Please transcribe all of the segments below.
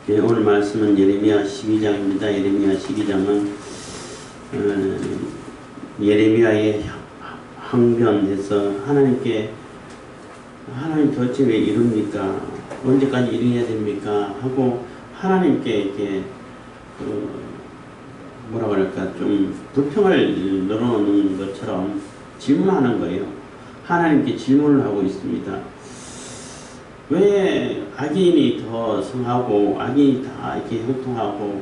네, 오늘 말씀은 예레미야 12장입니다. 예레미야 12장은 예레미야의 항변에서 하나님께 하나님 도대체 왜 이럽니까? 언제까지 이래야 됩니까? 하고 하나님께 이렇게 뭐라 그럴까 좀 불평을 늘어놓는 것처럼 질문하는 거예요. 하나님께 질문을 하고 있습니다. 왜 악인이 더 성하고 악인이 다 이렇게 형통하고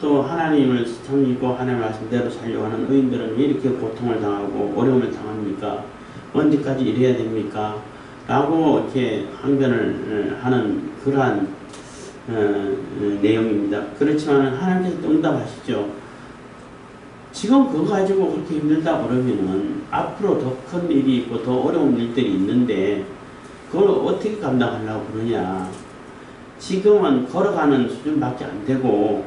또 하나님을 섬기고 하나님 말씀대로 살려고 하는 의인들은 왜 이렇게 고통을 당하고 어려움을 당합니까? 언제까지 이래야 됩니까? 라고 이렇게 항변을 하는 그러한 내용입니다. 그렇지만 하나님께서 응답하시죠. 지금 그거 가지고 그렇게 힘들다 그러면은 앞으로 더 큰 일이 있고 더 어려운 일들이 있는데 그걸 어떻게 감당하려고 그러냐. 지금은 걸어가는 수준밖에 안 되고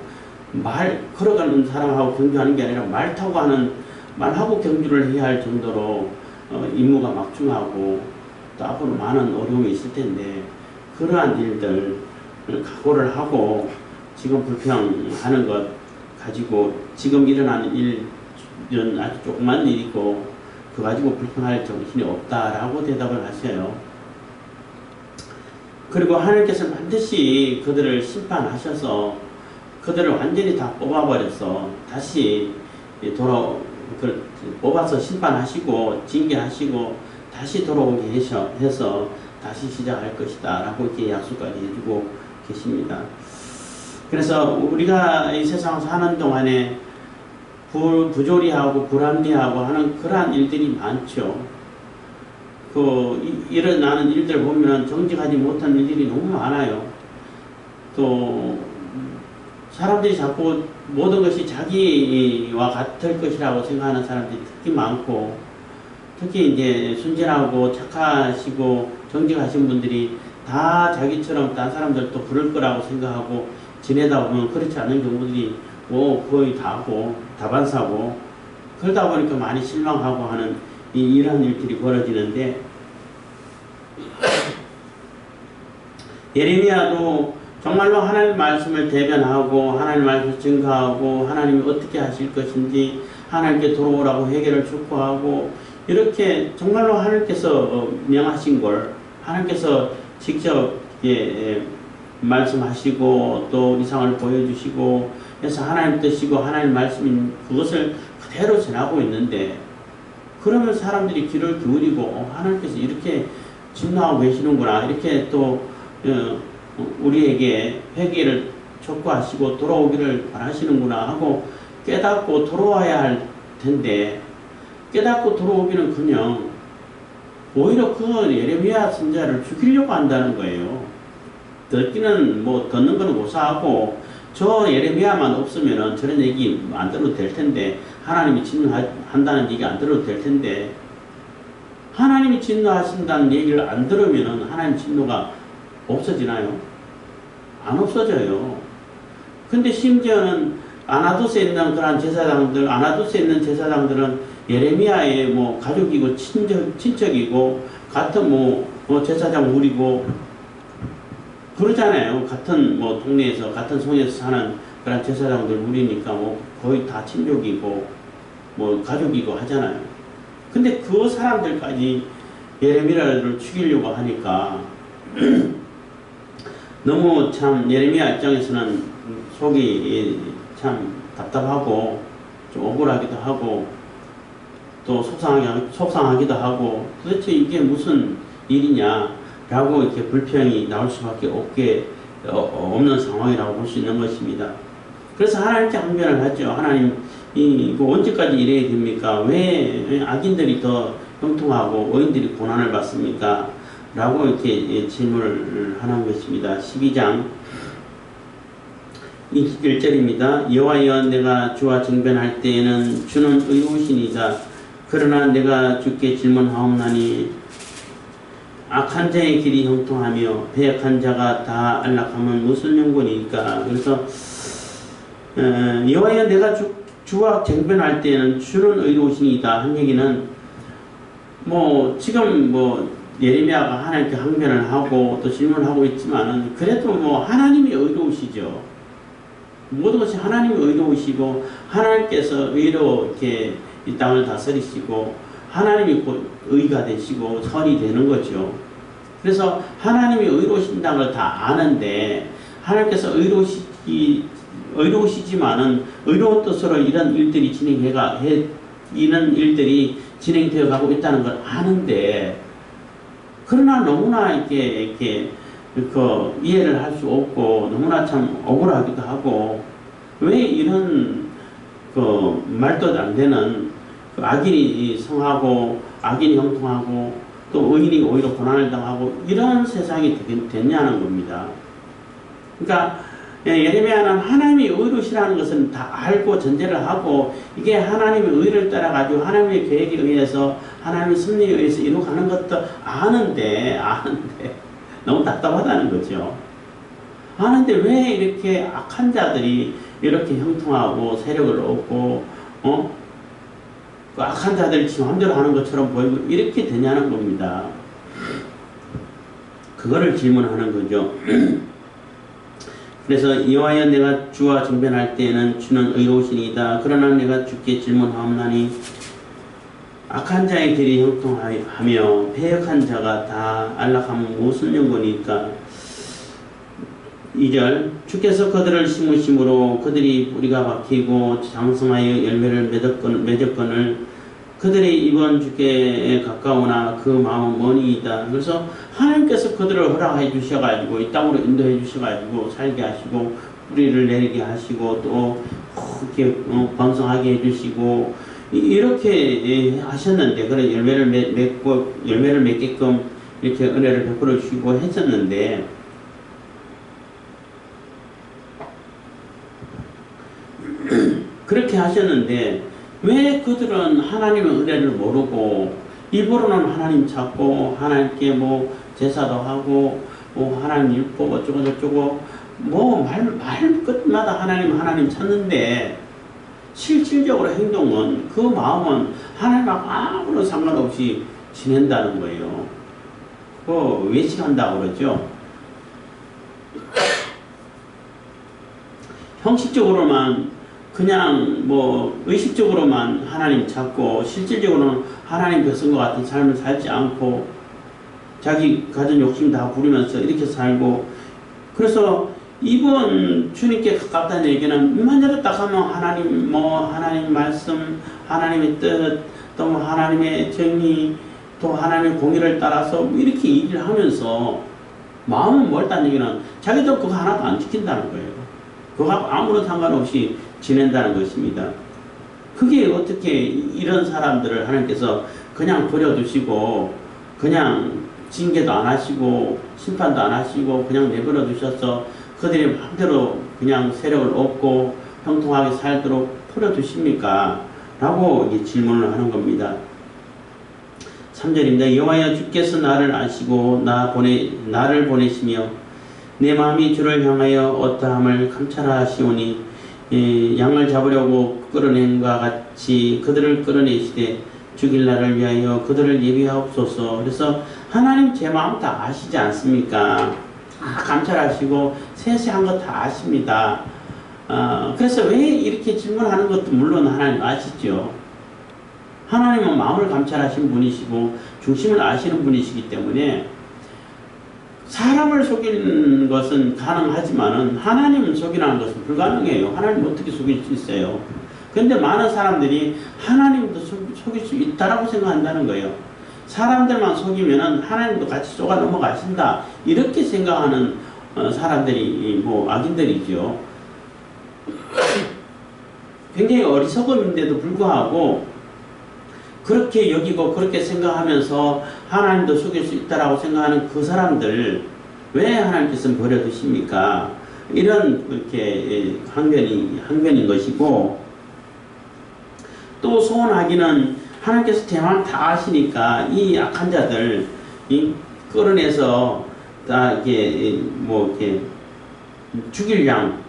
걸어가는 사람하고 경주하는 게 아니라 말하고 경주를 해야 할 정도로 임무가 막중하고 또 앞으로 많은 어려움이 있을 텐데 그러한 일들 각오를 하고 지금 불평하는 것 가지고 지금 일어나는 일은 아주 조그만 일이고 그거 가지고 불평할 정신이 없다라고 대답을 하셔요. 그리고 하나님께서 반드시 그들을 심판하셔서 그들을 완전히 다 뽑아버려서 다시 뽑아서 심판하시고 징계하시고 다시 돌아오게 해서 다시 시작할 것이다 라고 이렇게 약속까지 해주고 계십니다. 그래서 우리가 이 세상 사는 동안에 부조리하고 불합리하고 하는 그러한 일들이 많죠. 일어나는 일들 보면 정직하지 못한 일들이 너무 많아요. 또 사람들이 자꾸 모든 것이 자기와 같을 것이라고 생각하는 사람들이 특히 많고 특히 이제 순진하고 착하시고 정직하신 분들이 다 자기처럼 딴 사람들도 그럴 거라고 생각하고 지내다 보면 그렇지 않은 경우들이 거의 다고 다반사고 그러다 보니까 많이 실망하고 하는 이러한 일들이 벌어지는데 예레미야도 정말로 하나님 말씀을 대변하고 하나님 말씀을 증거하고 하나님이 어떻게 하실 것인지 하나님께 돌아오라고 회개를 촉구하고 이렇게 정말로 하나님께서 명하신 걸 하나님께서 직접 말씀하시고 또 이상을 보여주시고 그래서 하나님 뜻이고 하나님 말씀인 그것을 그대로 전하고 있는데 그러면 사람들이 귀를 기울이고 하나님께서 이렇게 진노하고 계시는구나 이렇게 또 우리에게 회개를 촉구하시고 돌아오기를 바라시는구나 하고 깨닫고 돌아와야 할 텐데 깨닫고 돌아오기는커녕 오히려 그 예레미야 선지자를 죽이려고 한다는 거예요. 듣기는 듣는 거는 고사하고 저 예레미야만 없으면은 저런 얘기 안 들어도 될 텐데 하나님이 진노한다는 얘기 안 들어도 될 텐데 하나님이 진노하신다는 얘기를 안 들으면은 하나님 진노가 없어지나요? 안 없어져요. 근데 심지어는 아나도스에 있는 그런 제사장들, 아나도스에 있는 제사장들은 예레미야의 가족이고 친척이고 같은 제사장 무리고 그러잖아요. 같은 동네에서 같은 성에서 사는 그런 제사장들 무리니까 거의 다 친족이고 가족이고 하잖아요. 근데 그 사람들까지 예레미야를 죽이려고 하니까 너무 참 예레미야 입장에서는 속이 참 답답하고 좀 억울하기도 하고 또 속상하기도 하고 도대체 이게 무슨 일이냐라고 이렇게 불평이 나올 수밖에 없는 상황이라고 볼 수 있는 것입니다. 그래서 하나님께 항변을 하죠. 하나님 이거 언제까지 이래야 됩니까? 왜 악인들이 더 형통하고 의인들이 고난을 받습니까? 라고 이렇게 질문을 하는 것입니다. 12장 1절입니다. 여호와여 내가 주와 증변할 때에는 주는 의로우시니이다. 그러나 내가 주께 질문하옵나니 악한 자의 길이 형통하며 배역한 자가 다 안락하면 무슨 연고니까. 그래서 여호와여 내가 주와 증변할 때에는 주는 의로우시니이다 한 얘기는 지금 예레미야가 하나님께 항변을 하고 또 질문을 하고 있지만은 그래도 하나님이 의로우시니까 의로우시죠. 모든 것이 하나님이 의로우시고 하나님께서 의로 이렇게 이 땅을 다스리시고 하나님이 곧 의가 되시고 선이 되는 거죠. 그래서 하나님이 의로우신다는 걸 다 아는데 하나님께서 의로우시지만은 의로운 뜻으로 이런 일들이 이런 일들이 진행되어 가고 있다는 걸 아는데 그러나 너무나 이렇게 이해를 할 수 없고 너무나 참 억울하기도 하고 왜 이런 말도 안 되는 악인이 성하고 악인이 형통하고 또 의인이 오히려 고난을 당하고 이런 세상이 됐냐는 겁니다. 그러니까 예레미야는 하나님이 의로시라는 것은 다 알고 전제를 하고 이게 하나님의 의를 따라가지고 하나님의 계획에 의해서 하나님의 섭리에 의해서 이루어가는 것도 아는데 너무 답답하다는 거죠. 아는데 왜 이렇게 악한 자들이 이렇게 형통하고 세력을 얻고 그 악한 자들이 지 마음대로 하는 것처럼 보이고 이렇게 되냐는 겁니다. 그거를 질문하는 거죠. 그래서 이와여 내가 주와 정변할 때에는 주는 의로우시니이다. 그러나 내가 주께 질문하옵나니 악한 자의 길이 형통하며 패역한 자가 다 안락하면 무슨 연고니까. 2절 주께서 그들을 심으심으로 그들이 뿌리가 박히고 장성하여 열매를 맺었거늘 그들이 이번 주께 가까우나 그 마음은 머니이다. 그래서 하나님께서 그들을 허락해 주셔가지고 이 땅으로 인도해 주셔가지고 살게 하시고 뿌리를 내리게 하시고 또 이렇게 번성하게 해주시고 이렇게 하셨는데 그런 열매를 맺게끔 이렇게 은혜를 베풀어 주시고 했었는데 그렇게 하셨는데 왜 그들은 하나님의 은혜를 모르고 입으로는 하나님 찾고 하나님께 뭐 제사도 하고 뭐 하나님 율법 어쩌고 저쩌고 뭐 말 끝마다 하나님 찾는데 실질적으로 행동은 그 마음은 하나님하고 아무런 상관없이 지낸다는 거예요. 외식한다고 그러죠. 형식적으로만 그냥 뭐 의식적으로만 하나님 찾고 실질적으로는 하나님 백성과 같은 삶을 살지 않고 자기 가진 욕심 다 부리면서 이렇게 살고 그래서 이번 주님께 가깝다는 얘기는 입만 열었다 하면 하나님 말씀, 하나님의 뜻, 또 하나님의 정의, 또 하나님의 공의를 따라서 이렇게 일을 하면서 마음은 멀다는 얘기는 자기도 그거 하나도 안 지킨다는 거예요. 그거하고 아무런 상관없이 지낸다는 것입니다. 그게 어떻게 이런 사람들을 하나님께서 그냥 버려두시고 그냥 징계도 안 하시고 심판도 안 하시고 그냥 내버려 두셔서 그들이 마음대로 그냥 세력을 얻고 형통하게 살도록 버려두십니까? 라고 이제 질문을 하는 겁니다. 3절입니다. 여호와여 주께서 나를 아시고 나를 보내시며 내 마음이 주를 향하여 어떠함을 감찰하시오니 양을 잡으려고 끌어낸과 같이 그들을 끌어내시되 죽일 날을 위하여 그들을 예비하옵소서. 그래서 하나님 제 마음 다 아시지 않습니까? 다 감찰하시고 세세한 거 다 아십니다. 그래서 왜 이렇게 질문하는 것도 물론 하나님 아시죠. 하나님은 마음을 감찰하신 분이시고 중심을 아시는 분이시기 때문에 사람을 속이는 것은 가능하지만은 하나님을 속이라는 것은 불가능해요. 하나님 어떻게 속일 수 있어요? 그런데 많은 사람들이 하나님도 속일 수 있다라고 생각한다는 거예요. 사람들만 속이면은 하나님도 같이 속아 넘어가신다 이렇게 생각하는 사람들이 뭐 악인들이죠. 굉장히 어리석음인데도 불구하고 그렇게 여기고 그렇게 생각하면서 하나님도 속일 수 있다라고 생각하는 그 사람들 왜 하나님께서는 버려두십니까? 이런 이렇게 항변인 것이고 또 소원하기는 하나님께서 대만 다 아시니까 이 악한 자들 끌어내서 다 이렇게 이렇게 죽일 양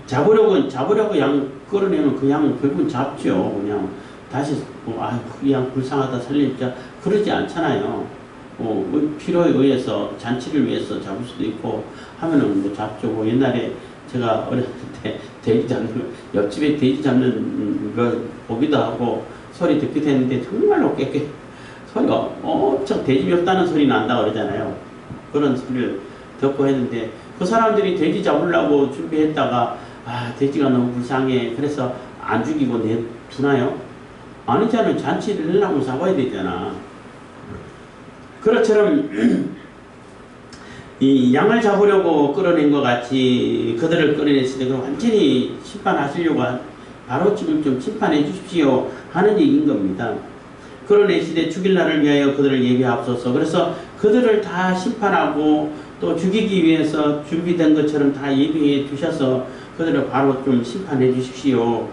잡으려고 양 끌어내면 그 양 결국은 잡죠. 그냥 다시 이 양 불쌍하다 살릴자 그러지 않잖아요. 필요에 의해서 잔치를 위해서 잡을 수도 있고 하면은 뭐 잡죠. 뭐 옛날에 제가 어렸을 때 돼지 잡는 옆집에 돼지 잡는 거 보기도 하고 소리 듣기도 했는데 정말로 깨끗 소리가 엄청 돼지 멱다는 소리 난다 그러잖아요. 그런 소리를 듣고 했는데 그 사람들이 돼지 잡으려고 준비했다가 돼지가 너무 불쌍해 그래서 안 죽이고 내두나요? 아니잖아요. 잔치를 하려고 잡아야 되잖아. 그렇처럼 이 양을 잡으려고 끌어낸 것 같이 그들을 끌어냈을 때 완전히 심판하시려고 바로 지금 좀 심판해 주십시오 하는 얘기인 겁니다. 끌어내시되 죽일 날을 위하여 그들을 예비하옵소서. 그래서 그들을 다 심판하고 또 죽이기 위해서 준비된 것처럼 다 예비해 두셔서 그들을 바로 좀 심판해 주십시오.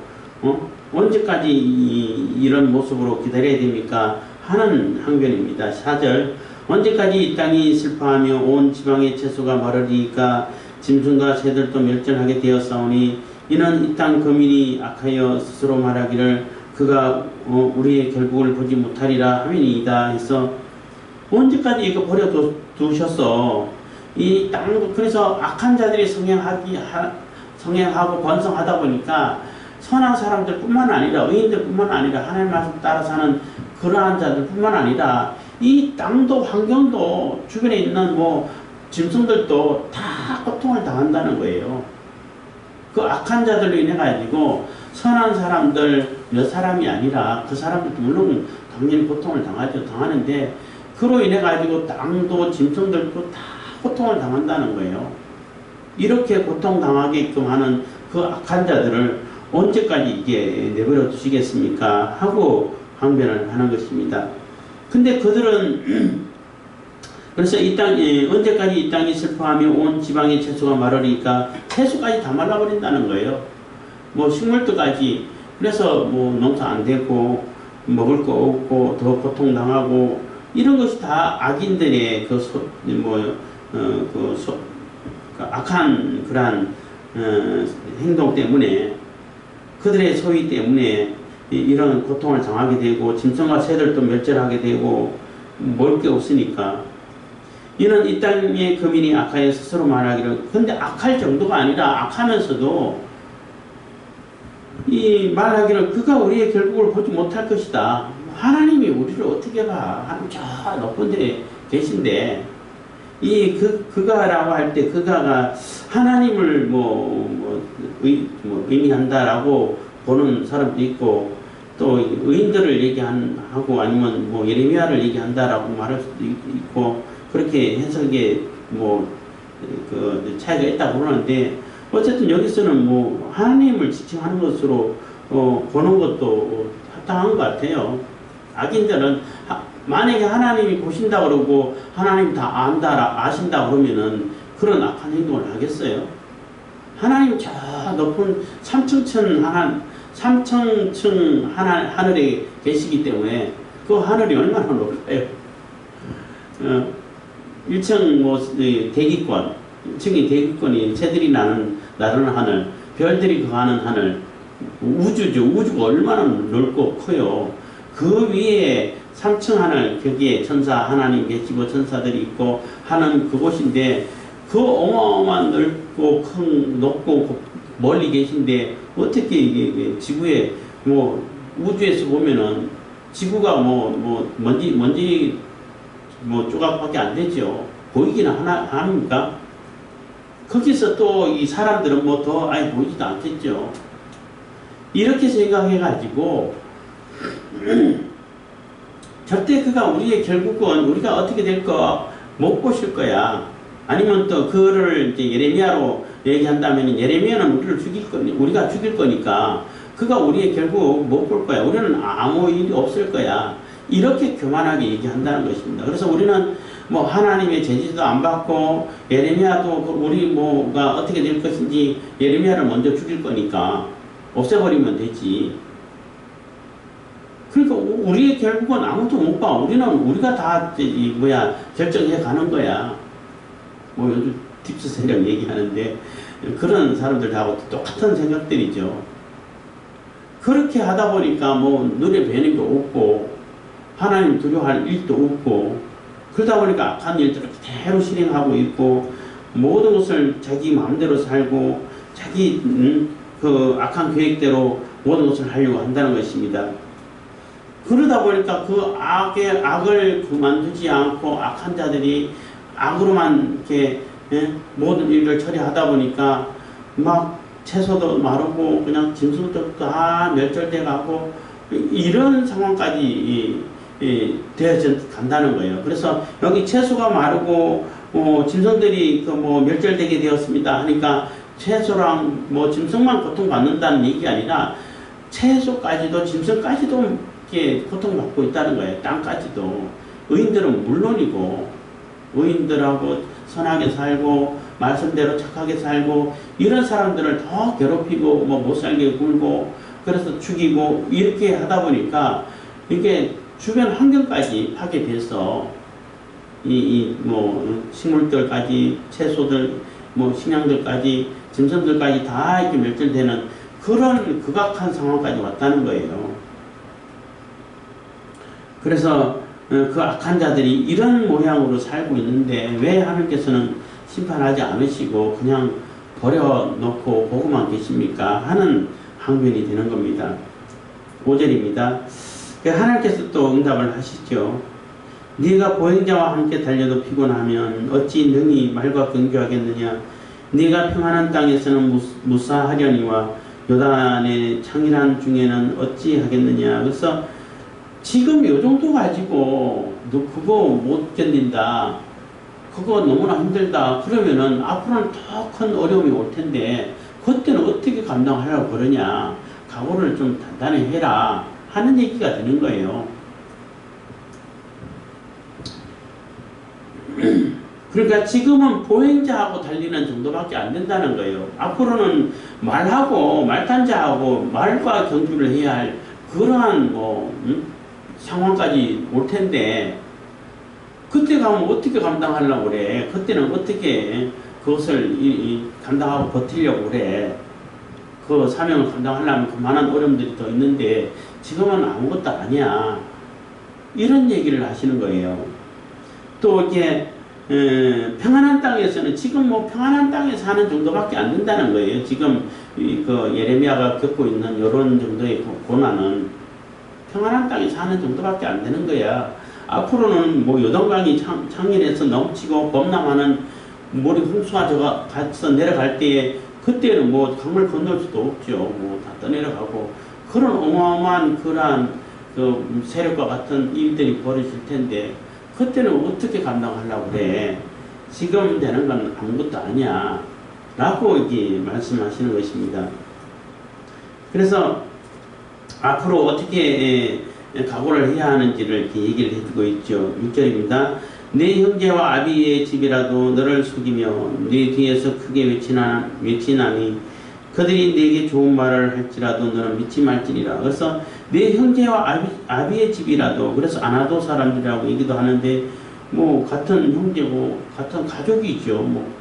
언제까지 이런 모습으로 기다려야 됩니까? 하는 항변입니다. 4절 언제까지 이 땅이 슬퍼하며 온 지방의 채소가 마르리까 짐승과 새들도 멸절하게 되었사오니 이는 이 땅 거민이 악하여 스스로 말하기를 그가 우리의 결국을 보지 못하리라 하미니이다 해서 언제까지 이거 버려두셨어. 이 땅도 그래서 악한 자들이 성행하고 번성하다 보니까 선한 사람들 뿐만 아니라 의인들 뿐만 아니라 하나님 말씀 따라 사는 그러한 자들 뿐만 아니라 이 땅도 환경도 주변에 있는 뭐 짐승들도 다 고통을 당한다는 거예요. 그 악한 자들로 인해 가지고 선한 사람들 몇 사람이 아니라 그 사람들도 물론 당연히 고통을 당하는데 그로 인해 가지고 땅도 짐승들도 다 고통을 당한다는 거예요. 이렇게 고통당하게끔 하는 그 악한 자들을 언제까지 이게 내버려 두시겠습니까? 하고 항변을 하는 것입니다. 근데 그들은 그래서 이 땅에 언제까지 이 땅이 슬퍼하며 온 지방의 채소가 마르니까 채소까지 다 말라버린다는 거예요. 뭐 식물들까지 그래서 뭐 농사 안 되고 먹을 거 없고 더 고통당하고 이런 것이 다 악인들의 그 악한 그러한 행동 때문에 그들의 소위 때문에 이런 고통을 당하게 되고 짐승과 새들도 멸절하게 되고 먹을 게 없으니까 이는 이 땅의 거민이 악하여 스스로 말하기를 근데 악할 정도가 아니라 악하면서도 이 말하기를 그가 우리의 결국을 보지 못할 것이다. 하나님이 우리를 어떻게 봐. 하나님 저 높은 데 계신데 그가라고 할 때 그가가 하나님을 의미한다라고 보는 사람도 있고 또 의인들을 얘기하고 아니면 뭐 예레미야를 얘기한다라고 말할 수도 있고 그렇게 해석에 그 차이가 있다고 그러는데 어쨌든 여기서는 뭐 하나님을 지칭하는 것으로 보는 것도 합당한 것 같아요. 악인들은 만약에 하나님이 보신다 그러고 하나님 다 아신다 그러면은 그런 악한 행동을 하겠어요? 하나님 저 높은 3층 하늘에 계시기 때문에 그 하늘이 얼마나 높아요. 1층 대기권, 1층이 대기권이 새들이 나르는 하늘, 별들이 거하는 하늘, 우주죠. 우주가 얼마나 넓고 커요. 그 위에 3층 하늘, 거기에 하나님 계시고 천사들이 있고 하는 그곳인데 그 어마어마한 넓고 높고 멀리 계신데 어떻게 이게 지구에 우주에서 보면은 지구가 먼지 조각밖에 안 되죠. 보이기는 합니까? 거기서 또 이 사람들은 더 아예 보이지도 않겠죠. 이렇게 생각해 가지고 절대 그가 우리의 결국은 우리가 어떻게 될 거 못 보실 거야. 아니면 또 그를 이제 예레미야로 얘기한다면 예레미야는 우리가 죽일 거니까 그가 우리의 결국 못 볼 거야. 우리는 아무 일이 없을 거야. 이렇게 교만하게 얘기한다는 것입니다. 그래서 우리는 하나님의 제지도 안 받고 예레미야도 우리가 어떻게 될 것인지 예레미야를 먼저 죽일 거니까 없애버리면 되지. 그러니까 우리의 결국은 아무도 못 봐. 우리가 다 결정해 가는 거야. 요즘 딥스 세력 얘기하는데 그런 사람들하고 똑같은 생각들이죠. 그렇게 하다 보니까 눈에 뵈는 게 없고 하나님 두려워할 일도 없고 그러다 보니까 악한 일들을 그대로 실행하고 있고 모든 것을 자기 마음대로 살고 자기 그 악한 계획대로 모든 것을 하려고 한다는 것입니다. 그러다 보니까 그 악을 그만두지 않고 악한 자들이 악으로만 이렇게 모든 일을 처리하다 보니까 막 채소도 마르고 그냥 짐승도 다 멸절돼 가고 이런 상황까지 되어져 간다는 거예요. 그래서 여기 채소가 마르고 짐승들이 그 뭐 멸절되게 되었습니다 하니까 채소랑 뭐 짐승만 고통받는다는 얘기가 아니라 채소까지도 짐승까지도 이렇게 고통받고 있다는 거예요. 땅까지도. 의인들은 물론이고 의인들하고 선하게 살고 말씀대로 착하게 살고 이런 사람들을 더 괴롭히고 뭐 못살게 굴고 그래서 죽이고 이렇게 하다 보니까 이게 주변 환경까지 파괴돼서 뭐 식물들까지 채소들 뭐 식량들까지 짐승들까지 다 이렇게 멸절되는 그런 극악한 상황까지 왔다는 거예요. 그래서 그 악한 자들이 이런 모양으로 살고 있는데 왜 하나님께서는 심판하지 않으시고 그냥 버려놓고 보고만 계십니까? 하는 항변이 되는 겁니다. 5절입니다. 하나님께서 또 응답을 하시죠. 네가 보행자와 함께 달려도 피곤하면 어찌 능히 말과 경주하겠느냐. 네가 평안한 땅에서는 무사하려니와 요단의 창일한 중에는 어찌 하겠느냐. 그래서 지금 요 정도 가지고 너 그거 못 견딘다. 그거 너무나 힘들다. 그러면은 앞으로는 더 큰 어려움이 올 텐데 그때는 어떻게 감당하려고 그러냐. 각오를 좀 단단히 해라. 하는 얘기가 되는 거예요. 그러니까 지금은 보행자하고 달리는 정도밖에 안 된다는 거예요. 앞으로는 말하고 말단자하고 말과 경주를 해야 할 그러한 상황까지 올 텐데 그때 가면 어떻게 감당하려고 그래. 그때는 어떻게 그것을 감당하고 버티려고 그래. 그 사명을 감당하려면 그만한 어려움들이 더 있는데 지금은 아무것도 아니야. 이런 얘기를 하시는 거예요. 또 이게 평안한 땅에서는 지금 뭐 평안한 땅에 사는 정도밖에 안 된다는 거예요. 지금 그 예레미야가 겪고 있는 이런 정도의 고난은 평안한 땅에 사는 정도밖에 안 되는 거야. 앞으로는 뭐 요단강이 창렬해서 넘치고 범람하는 물이 홍수가 가서 내려갈 때에 그때는 뭐 강물 건널 수도 없죠. 뭐 다 떠내려가고 그런 어마어마한 그러한 그 세력과 같은 일들이 벌어질 텐데 그때는 어떻게 감당하려고 그래. 지금 되는 건 아무것도 아니야. 라고 이게 말씀하시는 것입니다. 그래서 앞으로 어떻게 각오를 해야 하는지를 이렇게 얘기를 해주고 있죠. 6절입니다. 내 형제와 아비의 집이라도 너를 속이며 네 뒤에서 크게 외치나니 그들이 네게 좋은 말을 할지라도 너는 믿지 말지니라. 그래서 내 형제와 아비의 집이라도, 그래서 아나도 사람들이라고 얘기도 하는데 뭐 같은 형제고 같은 가족이죠. 뭐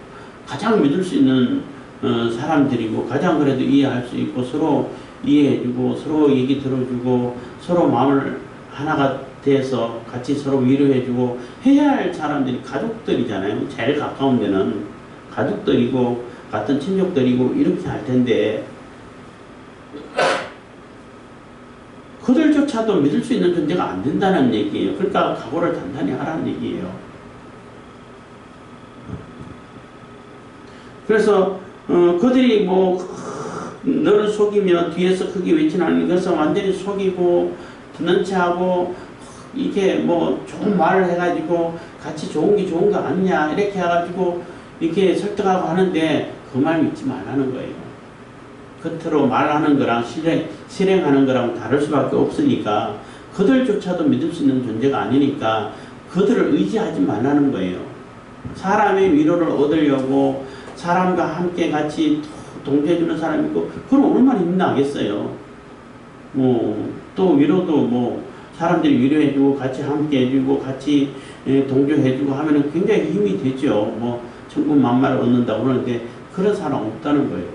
가장 믿을 수 있는 사람들이고 가장 그래도 이해할 수 있고 서로 이해해주고 서로 얘기 들어주고 서로 마음을 하나가 돼서 같이 서로 위로해주고 해야 할 사람들이 가족들이잖아요. 제일 가까운 데는 가족들이고 같은 친족들이고 이렇게 할 텐데 그들조차도 믿을 수 있는 존재가 안 된다는 얘기예요. 그러니까 각오를 단단히 하라는 얘기예요. 그래서 그들이 뭐 너를 속이며 뒤에서 크게 외치는 것은 완전히 속이고 듣는 체하고 이게 뭐 좋은 말을 해가지고 같이 좋은 게 좋은 거 아니냐 이렇게 해가지고 이렇게 설득하고 하는데 그 말 믿지 말라는 거예요. 겉으로 말하는 거랑 실행하는 거랑 다를 수밖에 없으니까 그들조차도 믿을 수 있는 존재가 아니니까 그들을 의지하지 말라는 거예요. 사람의 위로를 얻으려고 사람과 함께 같이 동조해주는 사람이 있고 그럼 얼마나 힘나겠어요. 또 위로도 뭐 사람들이 위로해주고 같이 함께 해주고 같이 동조해주고 하면은 굉장히 힘이 되죠. 뭐 천군만마를 얻는다고 그러는데 그런 사람 없다는 거예요.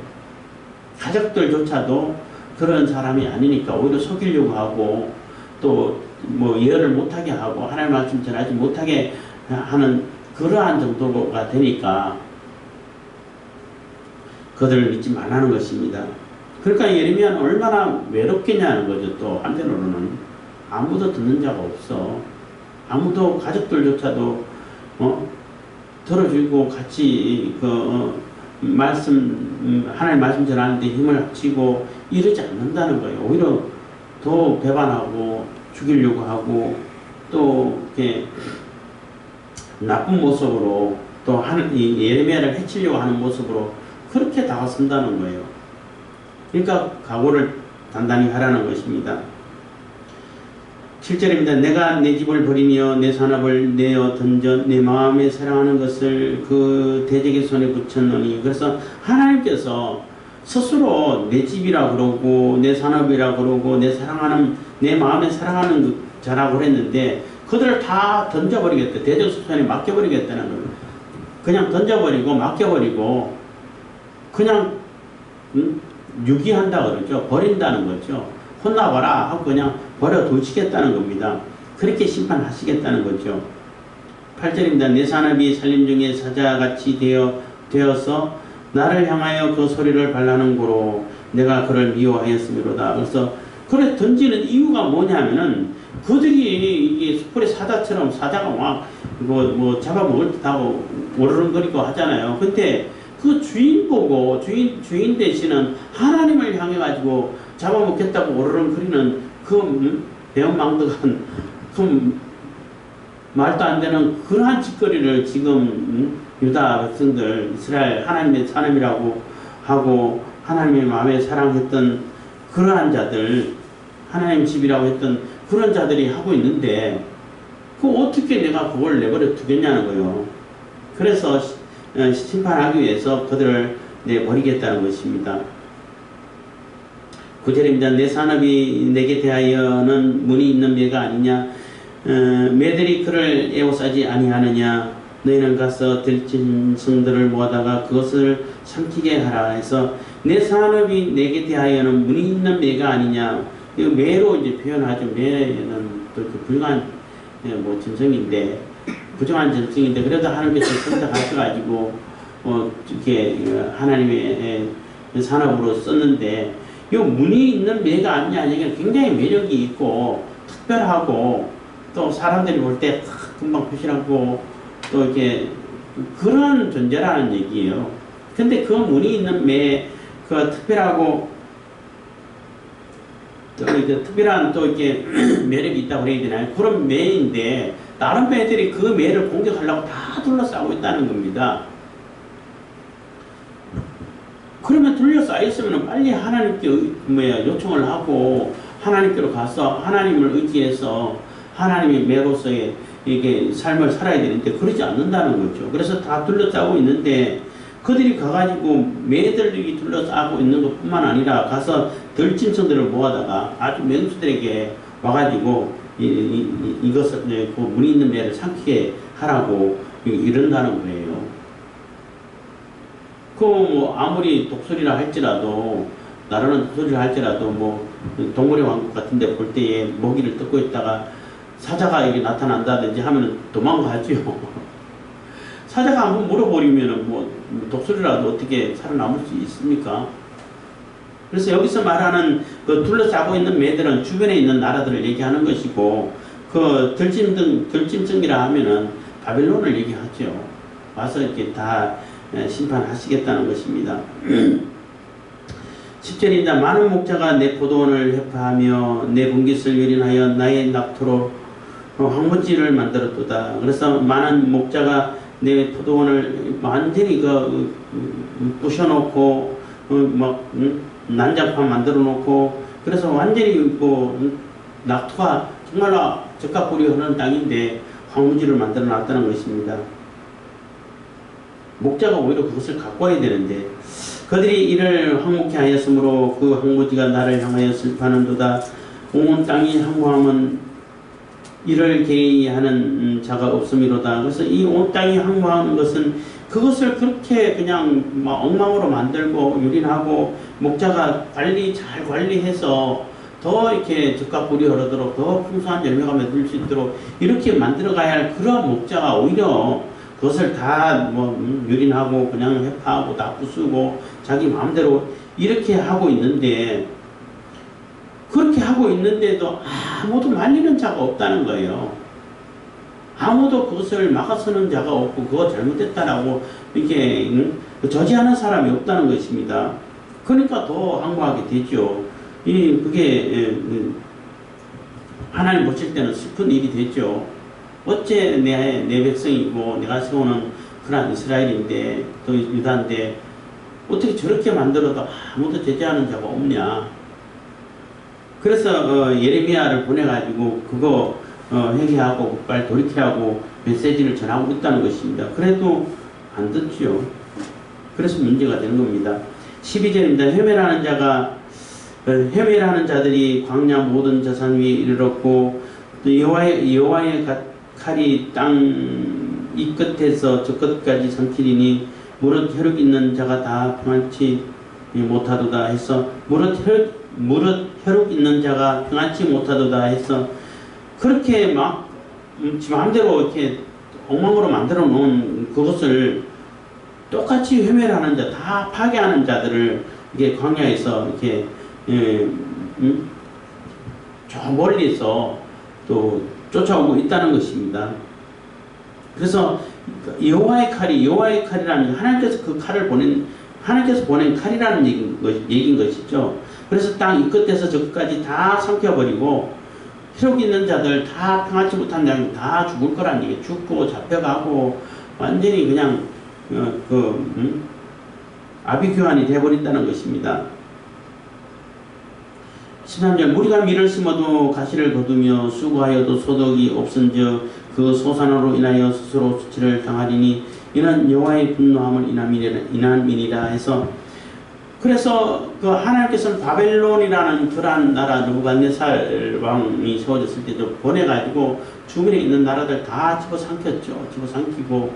가족들조차도 그런 사람이 아니니까 오히려 속이려고 하고 또 뭐 예언을 못하게 하고 하나님 말씀 전하지 못하게 하는 그러한 정도가 되니까 그들을 믿지 말라는 것입니다. 그러니까 예레미야는 얼마나 외롭겠냐는 거죠. 또 한편으로는 아무도 듣는 자가 없어. 아무도 가족들조차도 들어주고 같이 하나님 말씀 전하는데 힘을 합치고 이러지 않는다는 거예요. 오히려 더 배반하고 죽이려고 하고 또 이렇게 나쁜 모습으로 또 예레미야를 해치려고 하는 모습으로 그렇게 다가선다는 거예요. 그러니까 각오를 단단히 하라는 것입니다. 7절입니다. 내가 내 집을 버리며 내 산업을 내어 던져 내 마음에 사랑하는 것을 그 대적의 손에 붙였노니. 그래서 하나님께서 스스로 내 집이라 그러고 내 산업이라 그러고 내 마음에 사랑하는 자라고 그랬는데 그들을 다 던져버리겠다. 대적 손에 맡겨버리겠다는 거예요. 그냥 던져버리고 맡겨버리고 그냥 유기한다 그러죠. 버린다는 거죠. 혼나봐라 하고 그냥 버려 두시겠다는 겁니다. 그렇게 심판하시겠다는 거죠. 8절입니다. 내 산업이 살림 중에 사자같이 되어서 나를 향하여 그 소리를 발라는 고로 내가 그를 미워하였음이로다. 그래서 그래 던지는 이유가 뭐냐면은 그들이 이게 숯불의 사자처럼 사자가 막 뭐 잡아먹을 듯하고 오르렁거리고 하잖아요. 근데 그 주인 보고 주인 대신은 하나님을 향해 가지고 잡아먹겠다고 오르렁거리는 그 배은망덕한 그 말도 안 되는 그러한 짓거리를 지금 유다 백성들 이스라엘 하나님의 사람이라고 하고 하나님의 마음에 사랑했던 그러한 자들 하나님 집이라고 했던 그런 자들이 하고 있는데 그 어떻게 내가 그걸 내버려 두겠냐는 거예요. 그래서 심판하기 위해서 그들을 내버리겠다는 것입니다. 9절입니다. 내 산업이 내게 대하여는 문이 있는 매가 아니냐. 매들이 그를 에워싸지 아니하느냐. 너희는 가서 들진 성들을 모아다가 그것을 삼키게 하라 해서 내 산업이 내게 대하여는 문이 있는 매가 아니냐. 이 매로 이제 표현하죠. 매는 또 불가한 전성인데 부정한 전성인데 그래도 하나님께서 선택하셔가지고 이렇게 하나님의 산업으로 썼는데 이 문이 있는 매가 아니냐. 이게 굉장히 매력이 있고 특별하고 또 사람들이 볼 때 금방 표시하고 또 이렇게 그런 존재라는 얘기예요. 근데 그 문이 있는 매, 그 특별하고 또 이렇게 특별한 또 이렇게 매력이 있다고 해야 되나요? 그런 매인데 다른 매들이 그 매를 공격하려고 다 둘러싸고 있다는 겁니다. 그러면 둘러싸였으면 빨리 하나님께 요청을 하고 하나님께로 가서 하나님을 의지해서 하나님의 매로서의 이게 삶을 살아야 되는데 그러지 않는다는 거죠. 그래서 다 둘러싸고 있는데 그들이 가가지고 매들이 둘러싸고 있는 것뿐만 아니라 가서 들짐승들을 모아다가 아주 명수들에게 와가지고 이것을 그 문이 있는 매를 삼키게 하라고 이런다는 거예요. 그 뭐 아무리 독수리라 할지라도 나라는 독수리라 할지라도 뭐 동물의 왕국 같은데 볼 때에 먹이를 뜯고 있다가 사자가 여기 나타난다든지 하면 도망가죠. 사자가 한번 물어버리면 뭐 독수리라도 어떻게 살아남을 수 있습니까? 그래서 여기서 말하는 그 둘러싸고 있는 매들은 주변에 있는 나라들을 얘기하는 것이고 그 들짐승이라 하면은 바벨론을 얘기하죠. 와서 이렇게 다 심판하시겠다는 것입니다. 10절입니다. 많은 목자가 내 포도원을 해파하며 내 분깃을 유린하여 나의 낙토로 황무지를 만들었도다. 그래서 많은 목자가 내 포도원을 완전히 부셔놓고 난장판 만들어 놓고 그래서 완전히 낙토가 정말로 적합불이 흐르는 땅인데 황무지를 만들어 놨다는 것입니다. 목자가 오히려 그것을 갖고 와야 되는데 그들이 이를 황무케 하였으므로 그 황무지가 나를 향하여 슬퍼하는도다. 온 땅이 황무함은 이를 계의하는 자가 없음이로다. 그래서 이 온 땅이 황무하는 것은 그것을 그렇게 그냥 막 엉망으로 만들고 유린하고 목자가 잘 관리해서 더 이렇게 적과 꿀이 흐르도록 더 풍성한 열매가 맺을 수 있도록 이렇게 만들어 가야 할 그런 목자가 오히려 그것을 다 뭐 유린하고 그냥 회파하고 다 부수고 자기 마음대로 이렇게 하고 있는데, 그렇게 하고 있는데도 아무도 말리는 자가 없다는 거예요. 아무도 그것을 막아서는 자가 없고 그거 잘못됐다라고 이렇게 저지하는 사람이 없다는 것입니다. 그러니까 더 항거하게 되죠. 그게 하나님 보실 때는 슬픈 일이 되죠. 어째 내 백성이고 내가 세우는 그런 이스라엘인데 또 유다인데 어떻게 저렇게 만들어도 아무도 제재하는 자가 없냐. 그래서 예레미야를 보내가지고 그거 회개하고 빨리 돌이키라고 메시지를 전하고 있다는 것입니다. 그래도 안 듣죠. 그래서 문제가 되는 겁니다. 12절입니다. 헤매라는 자들이 광야 모든 자산 위에 이르렀고 여호와의 칼이 땅 이 끝에서 저 끝까지 삼키리니 무릇 혈육 있는 자가 다 평안치 못하도다 해서 무릇 혈육 있는 자가 평안치 못하도다 해서 그렇게 막 지 마음대로 이렇게 엉망으로 만들어 놓은 그것을 똑같이 회멸하는 자, 다 파괴하는 자들을 이게 광야에서 이렇게 저 멀리서 또 쫓아오고 있다는 것입니다. 그래서 여호와의 칼이라는 하나님께서 그 칼을 하나님께서 보낸 칼이라는 얘기인 것이죠. 그래서 땅 이 끝에서 저 끝까지 다 삼켜버리고 혈육 있는 자들 다 평안치 못한 자들 다 죽을 거란 얘기. 죽고 잡혀가고 완전히 그냥 아비규환이 되어버린다는 것입니다. 13절 무리가 밀을 심어도 가시를 거두며 수고하여도 소득이 없은즉 그 소산으로 인하여 스스로 수치를 당하리니 이는 여호와의 분노함을 인함이니라 해서, 그래서 그 하나님께서는 바벨론이라는 그러한 나라 느부갓네살 왕이 세워졌을 때도 보내가지고 주변에 있는 나라들 다 집어삼켰죠. 집어삼키고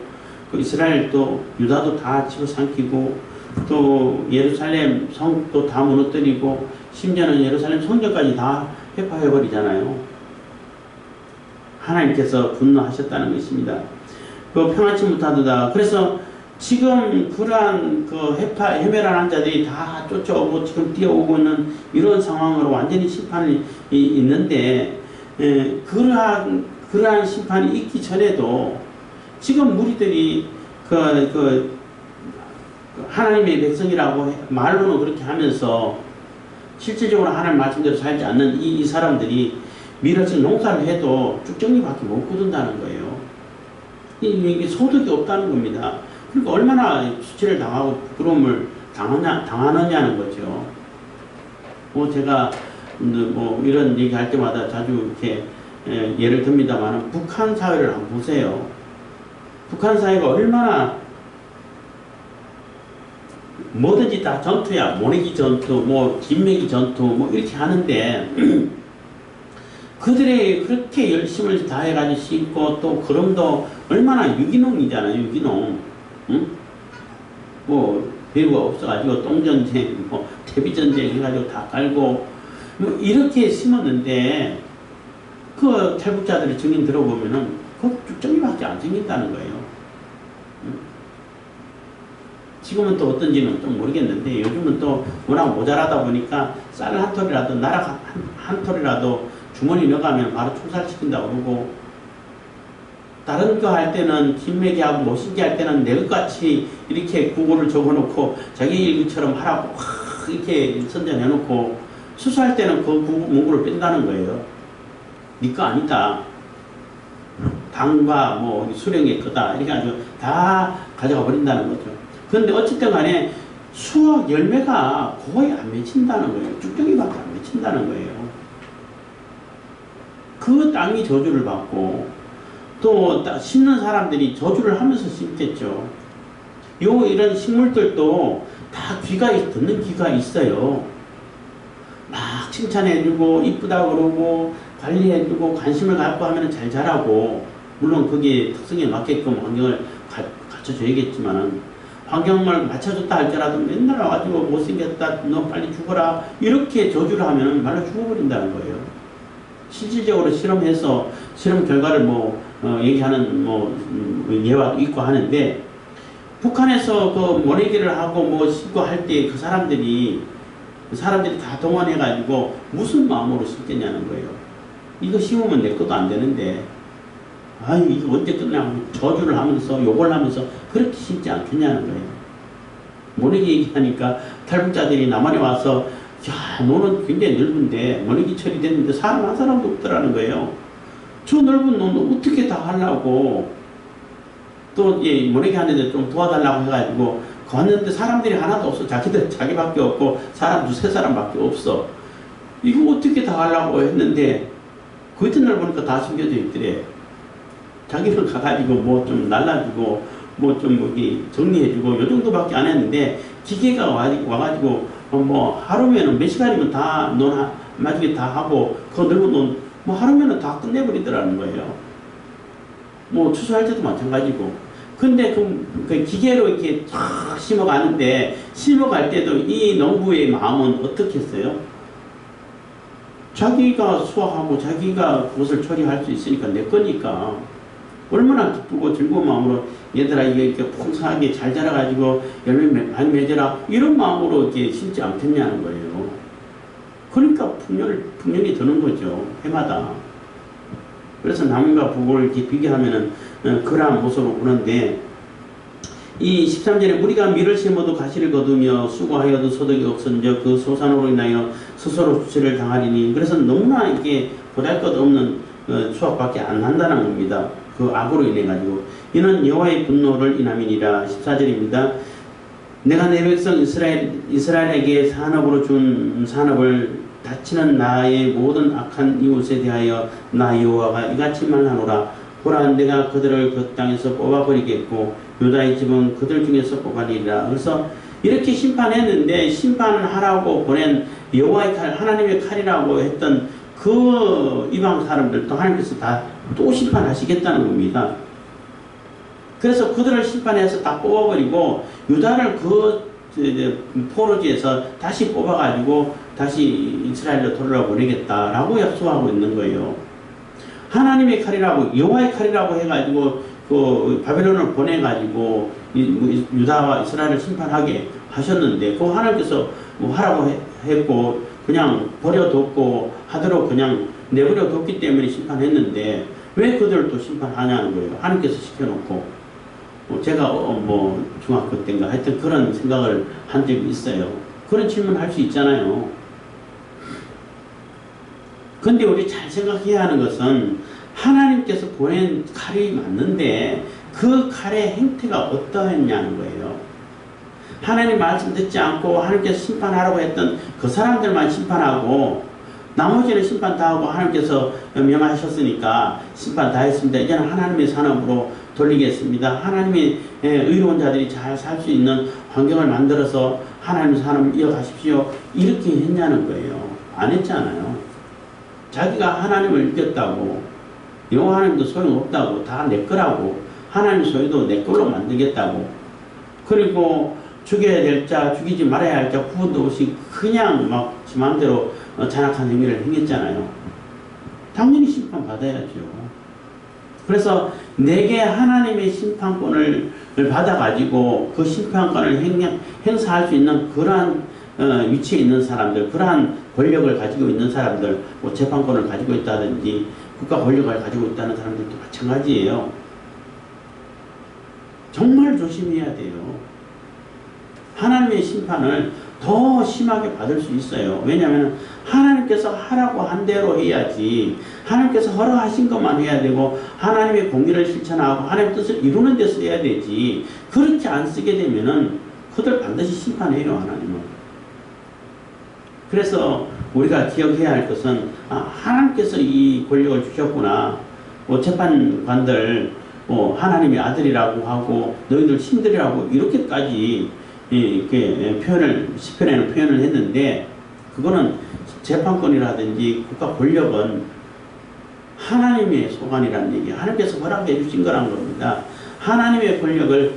그 이스라엘도 유다도 다 집어삼키고 또 예루살렘 성도 다 무너뜨리고 심지어는 예루살렘 성전까지 다 회파해버리잖아요. 하나님께서 분노하셨다는 것입니다. 그 평안치 못하도다. 그래서 지금 그러한 그 헤매라는 자들이 다 쫓아오고 지금 뛰어오고 있는 이런 상황으로 완전히 심판이 있는데, 그러한 심판이 있기 전에도 지금 무리들이 하나님의 백성이라고 말로는 그렇게 하면서 실질적으로 하나님 말씀대로 살지 않는 이 사람들이 밀어서 농사를 해도 쭉정리밖에 못 거둔다는 거예요. 이게 소득이 없다는 겁니다. 그러니까 얼마나 수치를 당하고 부끄러움을 당하느냐는 거죠. 제가 이런 얘기 할 때마다 자주 이렇게 예를 듭니다만 북한 사회를 한번 보세요. 북한 사회가 얼마나 뭐든지 다 전투야. 모내기 전투, 김매기 전투, 이렇게 하는데 그들이 그렇게 열심을 다해가지고 심고 또 그럼도 얼마나 유기농이잖아요. 유기농. 응? 배우가 없어가지고 똥전쟁, 태비전쟁 해가지고 다 깔고 이렇게 심었는데 그 탈북자들의 증인 들어보면은 그 쭉정이밖에 안 생긴다는 거예요. 응? 지금은 또 어떤지는 좀 모르겠는데 요즘은 또 워낙 모자라다 보니까 쌀 한 톨이라도 나락 한 톨이라도 주머니 넣어가면 바로 총살시킨다고 그러고, 다른 거 할 때는 김매기하고 모신기 할 때는 내 것같이 이렇게 구호를 적어놓고 자기 일기처럼 하라고 이렇게 선전해놓고 수수할 때는 그 문구를 뺀다는 거예요. 네 거 아니다. 당과 수령의 거다. 이렇게 아주 다 가져가 버린다는 거죠. 그런데 어쨌든 간에 수확 열매가 거의 안 맺힌다는 거예요. 쭉정이밖에 안 맺힌다는 거예요. 그 땅이 저주를 받고 또 심는 사람들이 저주를 하면서 심겠죠. 이런 식물들도 다 듣는 귀가 있어요. 막 칭찬해주고 이쁘다 그러고 관리해주고 관심을 갖고 하면 잘 자라고, 물론 그게 특성에 맞게끔 환경을 갖춰줘야겠지만 환경을 맞춰줬다 할지라도 맨날 와가지고 못생겼다, 너 빨리 죽어라, 이렇게 저주를 하면 말로 죽어버린다는 거예요. 실질적으로 실험해서 실험 결과를 얘기하는 예화도 있고 하는데, 북한에서 그 모내기를 하고 심고 할 때 그 사람들이 다 동원해가지고 무슨 마음으로 심겠냐는 거예요. 이거 심으면 내 것도 안 되는데, 아유, 이거 언제 끝나고 저주를 하면서 욕을 하면서 그렇게 심지 않겠냐는 거예요. 모내기 얘기하니까 탈북자들이 남한에 와서, 야, 너는 굉장히 넓은데 모내기 처리됐는데 사람 한 사람도 없더라는 거예요. 저 넓은 놈도 어떻게 다 하려고, 또 모내기 하는데 좀 도와달라고 해가지고 갔는데 사람들이 하나도 없어. 자기밖에 없고 사람 두세 사람밖에 없어. 이거 어떻게 다 하려고 했는데 그 이튿날 보니까 다 숨겨져 있더래. 자기는 가가지고 좀 날라주고 정리해주고 요 정도밖에 안 했는데, 기계가 와가지고 하루면은 몇 시간이면 다 논 마지막에 다 하고 그 넓은 논 하루면은 다 끝내버리더라는 거예요. 추수할 때도 마찬가지고. 근데 그 기계로 이렇게 쫙 심어가는데, 심어갈 때도 이 농부의 마음은 어떻겠어요? 자기가 수확하고 자기가 그것을 처리할 수 있으니까 내 거니까 얼마나 기쁘고 즐거운 마음으로, 얘들아 이게 이렇게 풍성하게 잘 자라가지고 열매 많이 맺어라, 이런 마음으로 이렇게 심지 않겠냐는 거예요. 그러니까 풍년이 드는 거죠, 해마다. 그래서 남과 북을 이렇게 비교하면은 그러한 모습으로 보는데, 이 13절에 우리가 밀을 심어도 가시를 거두며 수고하여도 소득이 없은즉 그 소산으로 인하여 스스로 수치를 당하리니, 그래서 너무나 이게 보잘것없는 수확밖에 안 난다는 겁니다. 그 악으로 인해 가지고. 이는 여호와의 분노를 인함이니라. 14절입니다. 내가 내 백성 이스라엘에게 산업으로 준 산업을 다치는 나의 모든 악한 이웃에 대하여 나 여호와가 이같이 말하노라. 보라, 내가 그들을 그 땅에서 뽑아버리겠고 유다의 집은 그들 중에서 뽑아내리라. 그래서 이렇게 심판했는데, 심판하라고 보낸 여호와의 칼, 하나님의 칼이라고 했던 그 이방 사람들도 하나님께서 다 또 심판하시겠다는 겁니다. 그래서 그들을 심판해서 다 뽑아버리고 유다를 그 포로지에서 다시 뽑아가지고 다시 이스라엘로 돌려보내겠다라고 약속하고 있는 거예요. 하나님의 칼이라고, 여호와의 칼이라고 해가지고 그 바벨론을 보내가지고 유다와 이스라엘을 심판하게 하셨는데, 그거 하나님께서 하라고 했고 그냥 버려뒀고 하도록 그냥 내버려뒀기 때문에 심판했는데, 왜 그들을 또 심판하냐는 거예요. 하나님께서 시켜놓고. 제가 중학교 때인가 하여튼 그런 생각을 한 적이 있어요. 그런 질문 할 수 있잖아요. 근데 우리 잘 생각해야 하는 것은, 하나님께서 보낸 칼이 맞는데 그 칼의 행태가 어떠했냐는 거예요. 하나님 말씀 듣지 않고 하나님께서 심판하라고 했던 그 사람들만 심판하고, 나머지는 심판 다 하고 하나님께서 명하셨으니까 심판 다 했습니다. 이제는 하나님의 산업으로 돌리겠습니다. 하나님의 의로운 자들이 잘 살 수 있는 환경을 만들어서 하나님의 산업을 이어가십시오, 이렇게 했냐는 거예요. 안 했잖아요. 자기가 하나님을 이겼다고, 여호와 하나님도 소용없다고, 다 내 거라고, 하나님 소유도 내 걸로 만들겠다고, 그리고 죽여야 될 자, 죽이지 말아야 할 자 구분도 없이 그냥 지 마음대로 잔악한 행위를 행했잖아요. 당연히 심판받아야죠. 그래서 내게 하나님의 심판권을 받아가지고 그 심판권을 행사할 수 있는 그러한 위치에 있는 사람들, 그러한 권력을 가지고 있는 사람들, 재판권을 가지고 있다든지 국가 권력을 가지고 있다는 사람들도 마찬가지예요. 정말 조심해야 돼요. 하나님의 심판을 더 심하게 받을 수 있어요. 왜냐하면 하나님께서 하라고 한 대로 해야지, 하나님께서 허락하신 것만 해야 되고 하나님의 공의를 실천하고 하나님의 뜻을 이루는 데 써야 되지, 그렇게 안 쓰게 되면은 그들 반드시 심판해요, 하나님은. 그래서 우리가 기억해야 할 것은, 하나님께서 이 권력을 주셨구나, 재판관들 하나님의 아들이라고 하고 너희들 신들이라고 이렇게까지 이렇게 시편에는 표현을 했는데, 그거는 재판권이라든지 국가 권력은 하나님의 소관이라는 얘기, 하나님께서 허락해 주신 거란 겁니다. 하나님의 권력을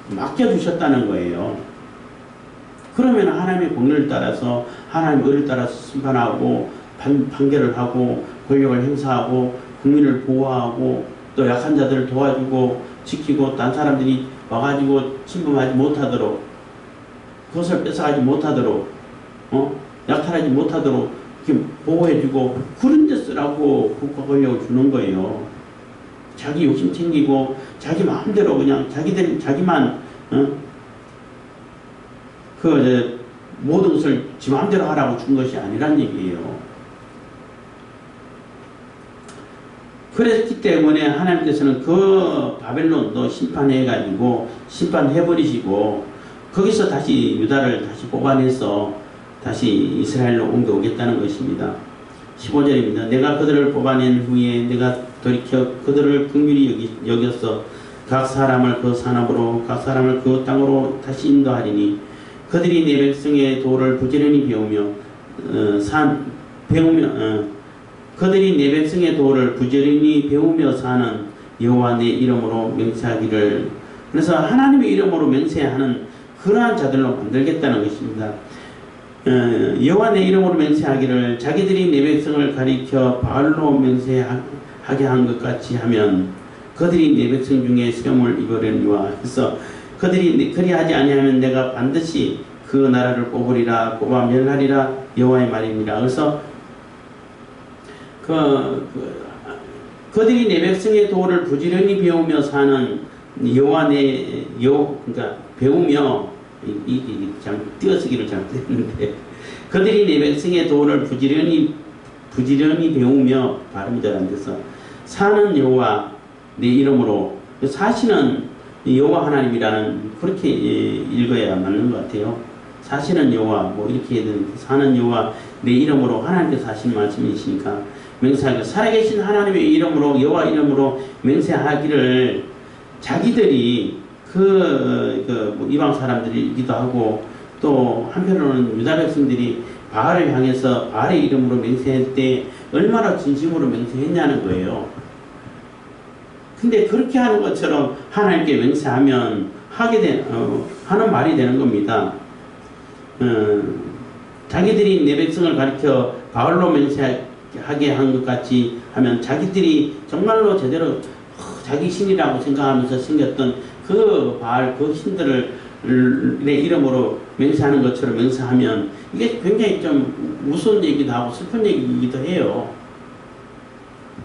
맡겨주셨다는 거예요. 그러면 하나님의 공의를 따라서 하나님의 의를 따라서 심판하고 판결을 하고 권력을 행사하고 국민을 보호하고 또 약한 자들을 도와주고 지키고 딴 사람들이 와가지고 침범하지 못하도록 그것을 뺏어가지 못하도록 약탈하지 못하도록 이렇게 보호해주고 그런 데 쓰라고 국가 권력을 주는 거예요. 자기 욕심 챙기고 자기 마음대로 그냥 자기만 모든 것을 지 마음대로 하라고 준 것이 아니란 얘기예요. 그랬기 때문에 하나님께서는 그 바벨론도 심판해가지고 심판해버리시고 거기서 다시 유다를 다시 뽑아내서 다시 이스라엘로 옮겨오겠다는 것입니다. 15절입니다. 내가 그들을 뽑아낸 후에 내가 돌이켜 그들을 긍휼히 여겨서 각 사람을 그 산업으로 각 사람을 그 땅으로 다시 인도하리니 그들이 내 백성의 도를 부지런히 그들이 내 백성의 도를 부지런히 배우며 사는 여호와 내 이름으로 맹세하기를. 그래서 하나님의 이름으로 맹세하는 그러한 자들로 만들겠다는 것입니다. 여호와 내 이름으로 맹세하기를 자기들이 내 백성을 가리켜 바알로 맹세하게 한 것 같이 하면 그들이 내 백성 중에 시험을 입으려니와 해서 그들이 그리하지 아니하면 내가 반드시 그 나라를 뽑으리라 뽑아 멸하리라 여호와의 말입니다. 그래서 그들이 내 백성의 도를 부지런히 배우며 사는 여호와 그러니까 배우며 띄어쓰기를 잘못했는데 그들이 내 백성의 도를 부지런히 배우며 발음이 잘 안 돼서 사는 여호와 내 이름으로 사시는 여호와 하나님이라는 그렇게 읽어야 맞는 것 같아요. 사시는 여호와 뭐 이렇게 해야 되는데 사는 여호와 내 이름으로 하나님께서 하신 말씀이시니까 맹세하기를 살아계신 하나님의 이름으로 여호와 이름으로 맹세하기를 자기들이 뭐 이방 사람들이기도 하고 또 한편으로는 유다 백성들이 바알을 향해서 바알의 이름으로 맹세할 때 얼마나 진심으로 맹세했냐는 거예요. 근데 그렇게 하는 것처럼 하나님께 맹세하면 하는 말이 되는 겁니다. 자기들이 내 백성을 가리켜 바알로 맹세하게 한 것 같이 하면 자기들이 정말로 제대로 자기 신이라고 생각하면서 생겼던 그 바알 그 신들을 내 이름으로 맹세하는 것처럼 맹세하면 이게 굉장히 좀 무서운 얘기도 하고 슬픈 얘기이기도 해요.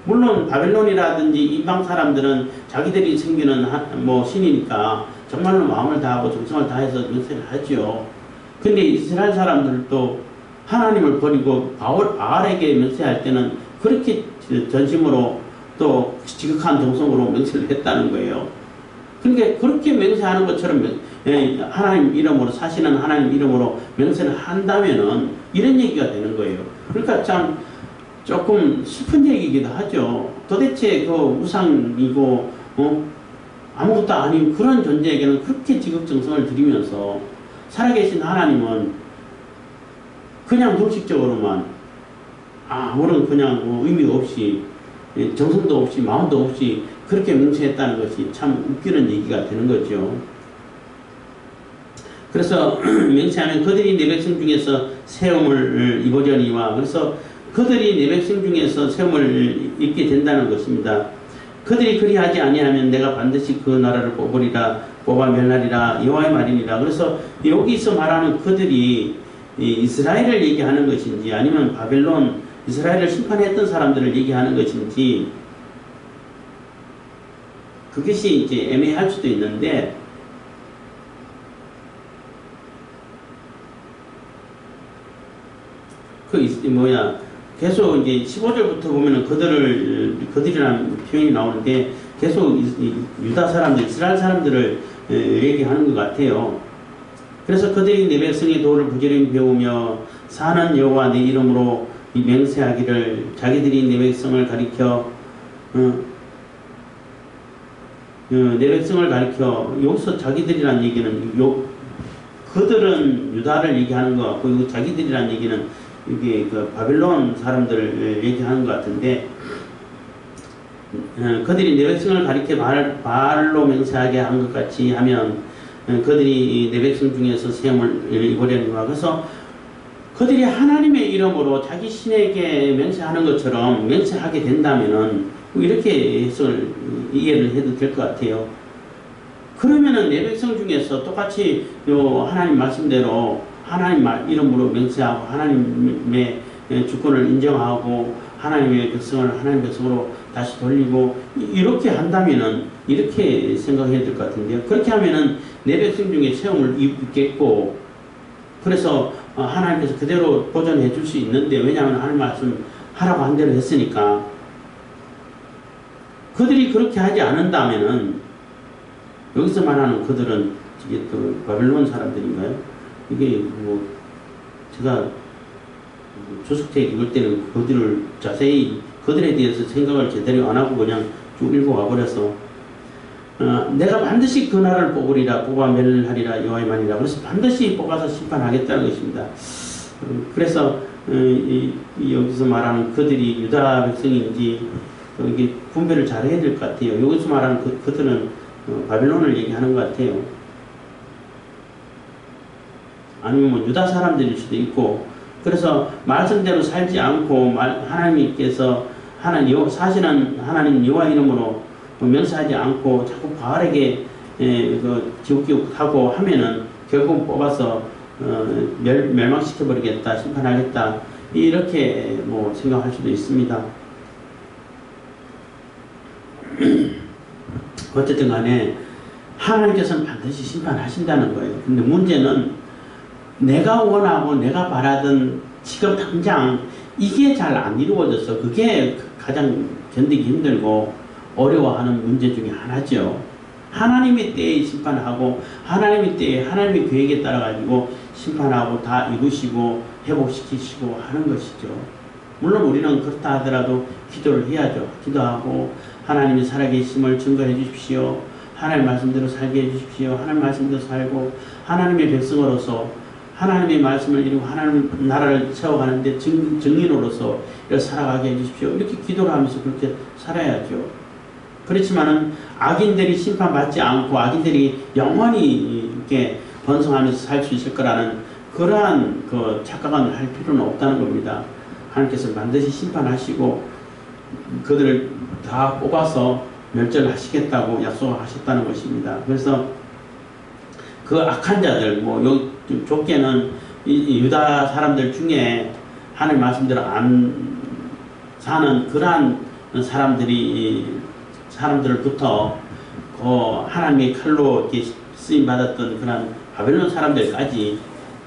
물론 바벨론이라든지 이방 사람들은 자기들이 생기는 신이니까 정말로 마음을 다하고 정성을 다해서 맹세를 하죠. 근데 이스라엘 사람들도 하나님을 버리고 바알에게 맹세할 때는 그렇게 전심으로 또 지극한 정성으로 맹세를 했다는 거예요. 그러니까 그렇게 맹세하는 것처럼 하나님 이름으로 사시는 하나님 이름으로 맹세를 한다면은 이런 얘기가 되는 거예요. 그러니까 참 조금 슬픈 얘기이기도 하죠. 도대체 그 우상이고 아무것도 아닌 그런 존재에게는 그렇게 지극정성을 들이면서 살아계신 하나님은 그냥 형식적으로만 아무런 그냥 의미가 없이 정성도 없이 마음도 없이 그렇게 맹세했다는 것이 참 웃기는 얘기가 되는 거죠. 그래서 맹세하면 그들이 내 백성 중에서 세움을 입으려니와 그래서 그들이 내 백성 중에서 세움을 입게 된다는 것입니다. 그들이 그리하지 아니하면 내가 반드시 그 나라를 뽑아 멸하리라 여호와의 말이니라. 그래서 여기서 말하는 그들이 이스라엘을 얘기하는 것인지 아니면 바벨론 이스라엘을 심판했던 사람들을 얘기하는 것인지 그것이 이제 애매할 수도 있는데 계속 이제 15절부터 보면은 그들이라는 표현이 나오는데 계속 유다 사람들, 이스라엘 사람들을 얘기하는 것 같아요. 그래서 그들이 내 백성의 도를 부지런히 배우며 사는 여호와 내 이름으로 맹세하기를 자기들이 내 백성을 가리켜 내 백성을 가리켜 여기서 자기들이란 얘기는 그들은 유다를 얘기하는 것 같고 자기들이란 얘기는 이게 그 바벨론 사람들을 얘기하는 것 같은데 그들이 내 백성을 가리켜 바알로 맹세하게 한 것 같이 하면 그들이 내 백성 중에서 세움을 입으려니와. 그래서 그들이 하나님의 이름으로 자기 신에게 맹세하는 것처럼 맹세하게 된다면은 이렇게 해석을 이해를 해도 될 것 같아요. 그러면은 내 백성 중에서 똑같이 요 하나님 말씀대로 하나님 이름으로 맹세하고 하나님의 주권을 인정하고 하나님의 백성을 하나님의 백성으로 다시 돌리고 이렇게 한다면은 이렇게 생각해야 될 것 같은데요. 그렇게 하면은 내 백성 중에 체험을 입겠고 그래서 하나님께서 그대로 보존해 줄 수 있는데 왜냐하면 하나님 말씀 하라고 한 대로 했으니까 그들이 그렇게 하지 않는다면은 여기서 말하는 그들은 이게 또 바벨론 사람들인가요? 이게 뭐 제가 조석책 읽을 때는 그들을 자세히 그들에 대해서 생각을 제대로 안 하고 그냥 쭉 읽어와 버려서 내가 반드시 그 날을 뽑으리라 뽑아 멸하리라 여호와의 말이라. 그래서 반드시 뽑아서 심판하겠다는 것입니다. 그래서 여기서 말하는 그들이 유다 백성인지 이게 분별을 잘 해야 될 것 같아요. 여기서 말하는 그들은 바벨론을 얘기하는 것 같아요. 아니면 뭐 유다 사람들일 수도 있고 그래서 말씀대로 살지 않고 하나님께서 사실은 하나님 여호와 이름으로 명세하지 않고 자꾸 바알에게 기웃기웃하고 하면은 결국 뽑아서 멸망시켜버리겠다 심판하겠다 이렇게 뭐 생각할 수도 있습니다. 어쨌든 간에 하나님께서는 반드시 심판하신다는 거예요. 근데 문제는 내가 원하고 내가 바라던 지금 당장 이게 잘 안 이루어져서 그게 가장 견디기 힘들고 어려워하는 문제 중에 하나죠. 하나님의 때에 심판하고 하나님의 때에 하나님의 계획에 따라 가지고 심판하고 다 이루시고 회복시키시고 하는 것이죠. 물론 우리는 그렇다 하더라도 기도를 해야죠. 기도하고 하나님이 살아계심을 증거해 주십시오. 하나님 말씀대로 살게 해 주십시오. 하나님 말씀대로 살고 하나님의 백성으로서 하나님의 말씀을 이루고 하나님 나라를 세워가는데 증인으로서 살아가게 해 주십시오. 이렇게 기도를 하면서 그렇게 살아야죠. 그렇지만은 악인들이 심판받지 않고 악인들이 영원히 이렇게 번성하면서 살 수 있을 거라는 그러한 그 착각은 할 필요는 없다는 겁니다. 하나님께서 반드시 심판하시고 그들을 다 뽑아서 멸절하시겠다고 약속하셨다는 것입니다. 그래서 그 악한 자들, 좁게는 유다 사람들 중에 하나님 말씀대로 안 사는 그러한 사람들부터 하나님의 칼로 이렇게 쓰임 받았던 그런 바벨론 사람들까지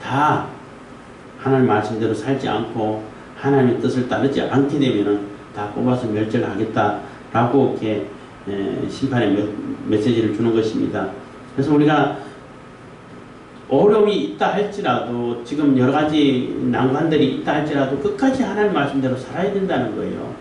다 하나님 말씀대로 살지 않고 하나님의 뜻을 따르지 않게 되면은 다 뽑아서 멸절하겠다라고 이렇게 심판의 메시지를 주는 것입니다. 그래서 우리가 어려움이 있다 할지라도 지금 여러 가지 난관들이 있다 할지라도 끝까지 하나님 말씀대로 살아야 된다는 거예요.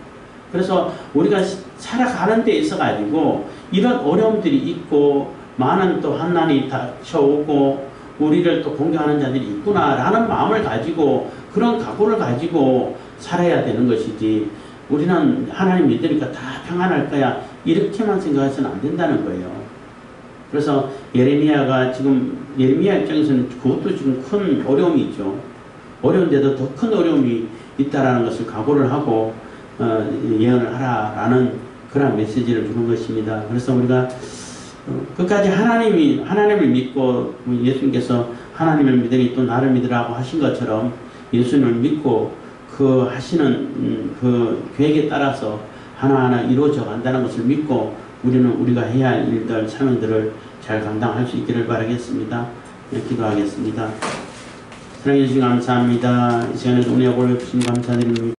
그래서 우리가 살아가는 데 있어 가지고 이런 어려움들이 있고 많은 또 환난이 닥쳐오고 우리를 또 공격하는 자들이 있구나라는 마음을 가지고 그런 각오를 가지고 살아야 되는 것이지 우리는 하나님 믿으니까 다 평안할 거야 이렇게만 생각해서는 안 된다는 거예요. 그래서 예레미야 입장에서는 그것도 지금 큰 어려움이 있죠. 어려운데도 더 큰 어려움이 있다라는 것을 각오를 하고 예언을 하라라는 그런 메시지를 주는 것입니다. 그래서 우리가 끝까지 하나님을 믿고 예수님께서 하나님을 믿으니 또 나를 믿으라고 하신 것처럼 예수님을 믿고 그 하시는 그 계획에 따라서 하나하나 이루어져 간다는 것을 믿고 우리는 우리가 해야 할 일들, 사명들을 잘 감당할 수 있기를 바라겠습니다. 기도하겠습니다. 사랑해 주시기 감사합니다. 이 시간에도 은혜와 복을 주신 감사드립니다.